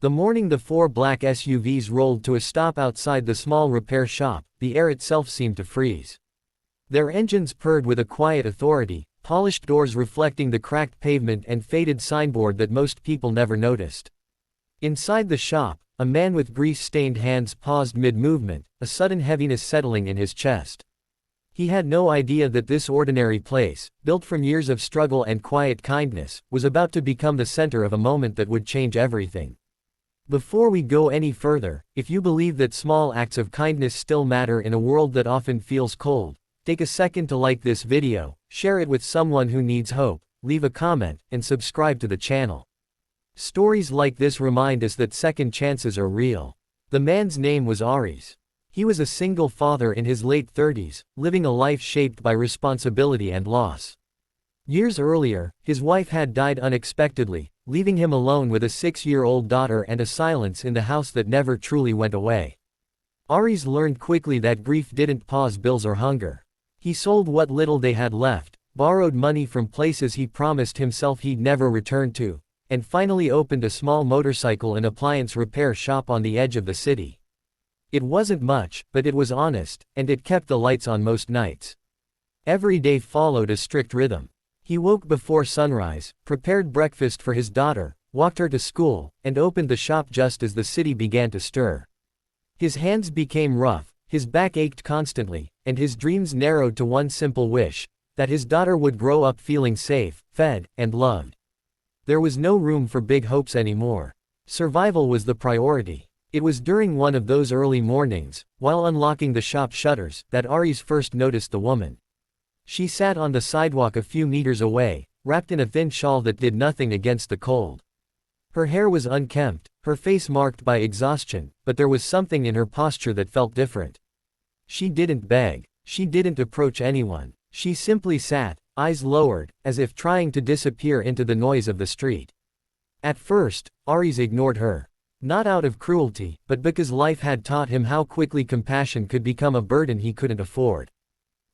The morning the four black SUVs rolled to a stop outside the small repair shop, the air itself seemed to freeze. Their engines purred with a quiet authority, polished doors reflecting the cracked pavement and faded signboard that most people never noticed. Inside the shop, a man with grease-stained hands paused mid-movement, a sudden heaviness settling in his chest. He had no idea that this ordinary place, built from years of struggle and quiet kindness, was about to become the center of a moment that would change everything. Before we go any further, if you believe that small acts of kindness still matter in a world that often feels cold, take a second to like this video, share it with someone who needs hope, leave a comment, and subscribe to the channel. Stories like this remind us that second chances are real. The man's name was Aris. He was a single father in his late 30s, living a life shaped by responsibility and loss. Years earlier, his wife had died unexpectedly, leaving him alone with a 6-year-old daughter and a silence in the house that never truly went away. Aris learned quickly that grief didn't pause bills or hunger. He sold what little they had left, borrowed money from places he promised himself he'd never return to, and finally opened a small motorcycle and appliance repair shop on the edge of the city. It wasn't much, but it was honest, and it kept the lights on most nights. Every day followed a strict rhythm. He woke before sunrise, prepared breakfast for his daughter, walked her to school, and opened the shop just as the city began to stir. His hands became rough, his back ached constantly, and his dreams narrowed to one simple wish: that his daughter would grow up feeling safe, fed, and loved. There was no room for big hopes anymore. Survival was the priority. It was during one of those early mornings, while unlocking the shop shutters, that Aris first noticed the woman. She sat on the sidewalk a few meters away, wrapped in a thin shawl that did nothing against the cold. Her hair was unkempt, her face marked by exhaustion, but there was something in her posture that felt different. She didn't beg. She didn't approach anyone. She simply sat, eyes lowered, as if trying to disappear into the noise of the street. At first, Aris ignored her. Not out of cruelty, but because life had taught him how quickly compassion could become a burden he couldn't afford.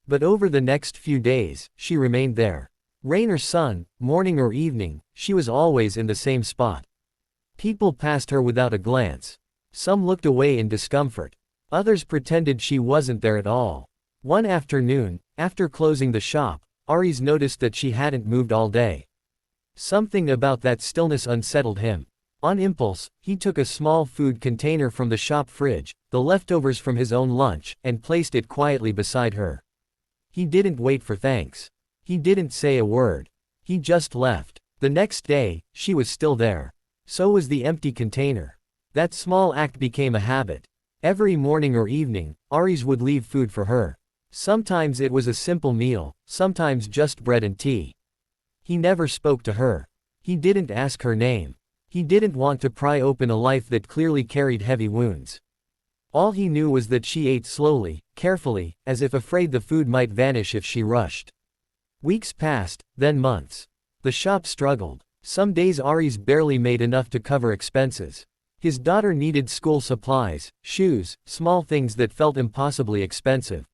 But over the next few days, she remained there. Rain or sun, morning or evening, she was always in the same spot. People passed her without a glance. Some looked away in discomfort. Others pretended she wasn't there at all. One afternoon, after closing the shop, Aris noticed that she hadn't moved all day. Something about that stillness unsettled him. On impulse, he took a small food container from the shop fridge, the leftovers from his own lunch, and placed it quietly beside her. He didn't wait for thanks. He didn't say a word. He just left. The next day, she was still there. So was the empty container. That small act became a habit. Every morning or evening, Aris would leave food for her. Sometimes it was a simple meal, sometimes just bread and tea. He never spoke to her. He didn't ask her name. He didn't want to pry open a life that clearly carried heavy wounds. All he knew was that she ate slowly, carefully, as if afraid the food might vanish if she rushed. Weeks passed, then months. The shop struggled. Some days Aris barely made enough to cover expenses. His daughter needed school supplies, shoes, small things that felt impossibly expensive.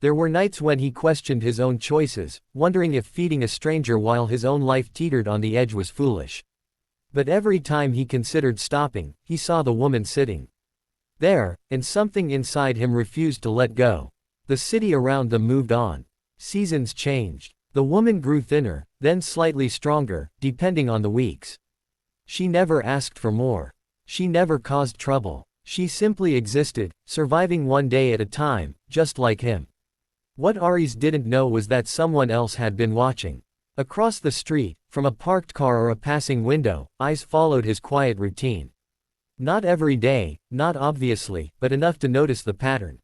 There were nights when he questioned his own choices, wondering if feeding a stranger while his own life teetered on the edge was foolish. But every time he considered stopping, he saw the woman sitting there, and something inside him refused to let go. The city around them moved on. Seasons changed. The woman grew thinner, then slightly stronger, depending on the weeks. She never asked for more. She never caused trouble. She simply existed, surviving one day at a time, just like him. What Aris didn't know was that someone else had been watching. Across the street, from a parked car or a passing window, eyes followed his quiet routine. Not every day, not obviously, but enough to notice the pattern.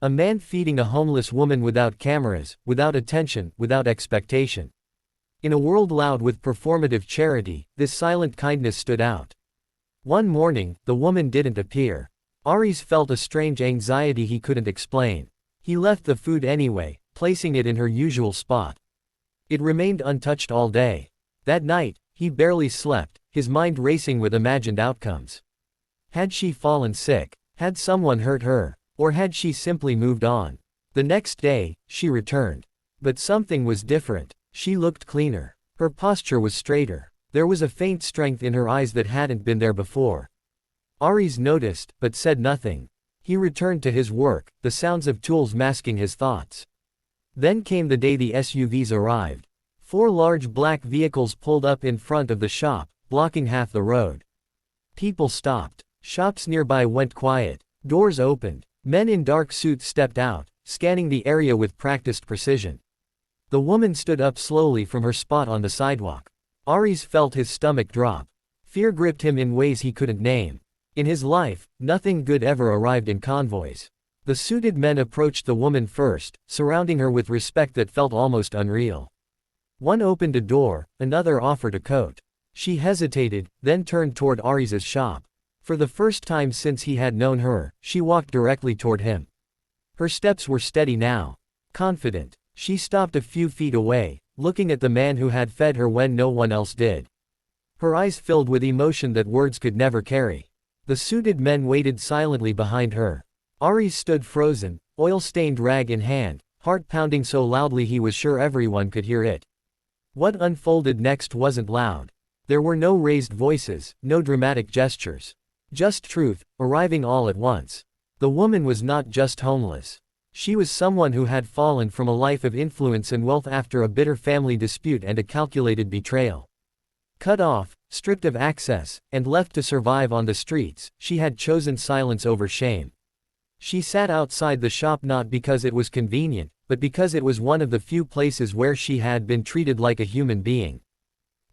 A man feeding a homeless woman without cameras, without attention, without expectation. In a world loud with performative charity, this silent kindness stood out. One morning, the woman didn't appear. Aris felt a strange anxiety he couldn't explain. He left the food anyway, placing it in her usual spot. It remained untouched all day. That night, he barely slept, his mind racing with imagined outcomes. Had she fallen sick? Had someone hurt her? Or had she simply moved on? The next day, she returned. But something was different. She looked cleaner. Her posture was straighter. There was a faint strength in her eyes that hadn't been there before. Aris noticed, but said nothing. He returned to his work, the sounds of tools masking his thoughts. Then came the day the SUVs arrived. 4 large black vehicles pulled up in front of the shop, blocking half the road. People stopped. Shops nearby went quiet. Doors opened. Men in dark suits stepped out, scanning the area with practiced precision. The woman stood up slowly from her spot on the sidewalk. Aris felt his stomach drop. Fear gripped him in ways he couldn't name. In his life, nothing good ever arrived in convoys. The suited men approached the woman first, surrounding her with respect that felt almost unreal. One opened a door, another offered a coat. She hesitated, then turned toward Aris's shop. For the first time since he had known her, she walked directly toward him. Her steps were steady now. Confident. She stopped a few feet away, looking at the man who had fed her when no one else did. Her eyes filled with emotion that words could never carry. The suited men waited silently behind her. Aris stood frozen, oil-stained rag in hand, heart pounding so loudly he was sure everyone could hear it. What unfolded next wasn't loud. There were no raised voices, no dramatic gestures. Just truth, arriving all at once. The woman was not just homeless. She was someone who had fallen from a life of influence and wealth after a bitter family dispute and a calculated betrayal. Cut off, stripped of access, and left to survive on the streets, she had chosen silence over shame. She sat outside the shop not because it was convenient, but because it was one of the few places where she had been treated like a human being.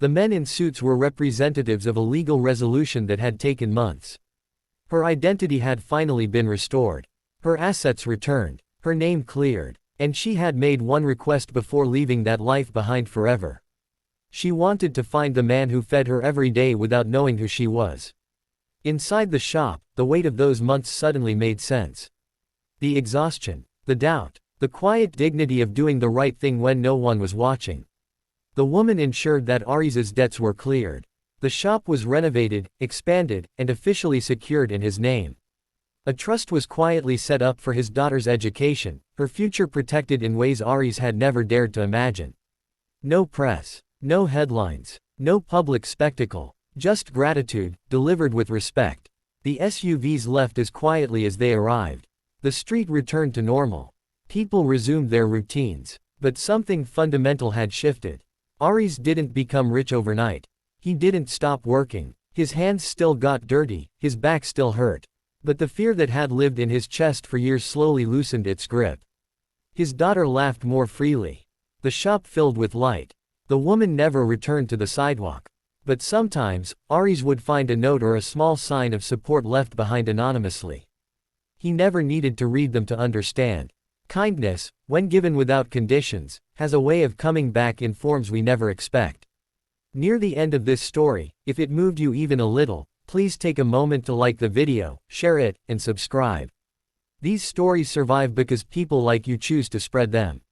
The men in suits were representatives of a legal resolution that had taken months. Her identity had finally been restored. Her assets returned. Her name cleared. And she had made one request before leaving that life behind forever. She wanted to find the man who fed her every day without knowing who she was. Inside the shop, the weight of those months suddenly made sense. The exhaustion, the doubt, the quiet dignity of doing the right thing when no one was watching. The woman ensured that Aris's debts were cleared. The shop was renovated, expanded, and officially secured in his name. A trust was quietly set up for his daughter's education, her future protected in ways Aris had never dared to imagine. No press, no headlines, no public spectacle, just gratitude, delivered with respect. The SUVs left as quietly as they arrived. The street returned to normal. People resumed their routines. But something fundamental had shifted. Aris didn't become rich overnight. He didn't stop working. His hands still got dirty, his back still hurt. But the fear that had lived in his chest for years slowly loosened its grip. His daughter laughed more freely. The shop filled with light. The woman never returned to the sidewalk. But sometimes, Aris would find a note or a small sign of support left behind anonymously. He never needed to read them to understand. Kindness, when given without conditions, has a way of coming back in forms we never expect. Near the end of this story, if it moved you even a little, please take a moment to like the video, share it, and subscribe. These stories survive because people like you choose to spread them.